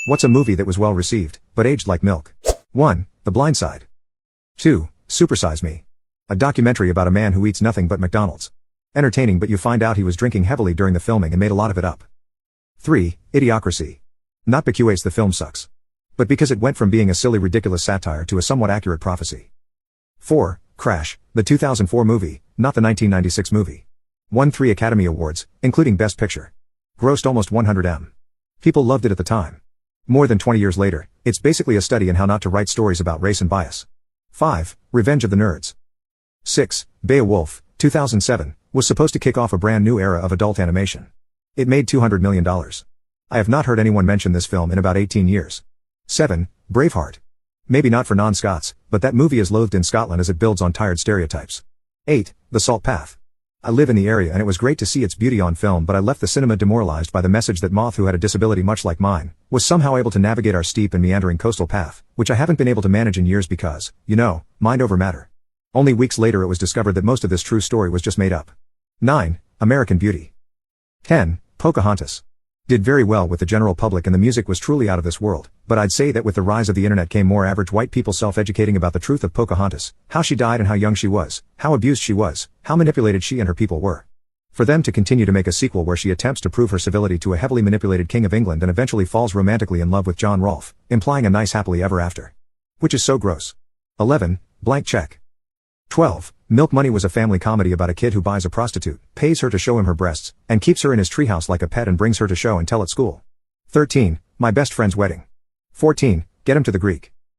What's a movie that was well received, but aged like milk? 1. The Blind Side. 2. Super Size Me. A documentary about a man who eats nothing but McDonald's. Entertaining, but you find out he was drinking heavily during the filming and made a lot of it up. 3. Idiocracy. Not because the film sucks, but because it went from being a silly ridiculous satire to a somewhat accurate prophecy. 4. Crash, the 2004 movie, not the 1996 movie. Won 3 Academy Awards, including Best Picture. Grossed almost $100 million. People loved it at the time. More than 20 years later, it's basically a study in how not to write stories about race and bias. 5. Revenge of the Nerds. 6. Beowulf, 2007, was supposed to kick off a brand new era of adult animation. It made $200 million. I have not heard anyone mention this film in about 18 years. 7. Braveheart. Maybe not for non-Scots, but that movie is loathed in Scotland as it builds on tired stereotypes. 8. The Salt Path. I live in the area and it was great to see its beauty on film, but I left the cinema demoralized by the message that Moth, who had a disability much like mine, was somehow able to navigate our steep and meandering coastal path, which I haven't been able to manage in years because, mind over matter. Only weeks later it was discovered that most of this true story was just made up. 9. American Beauty. 10. Pocahontas. Did very well with the general public and the music was truly out of this world, but I'd say that with the rise of the internet came more average white people self-educating about the truth of Pocahontas, how she died and how young she was, how abused she was, how manipulated she and her people were. For them to continue to make a sequel where she attempts to prove her civility to a heavily manipulated King of England and eventually falls romantically in love with John Rolfe, implying a nice happily ever after. Which is so gross. 11. Blank Check. 12. Milk Money was a family comedy about a kid who buys a prostitute, pays her to show him her breasts, and keeps her in his treehouse like a pet and brings her to show and tell at school. 13. My Best Friend's Wedding. 14. Get Him to the Greek.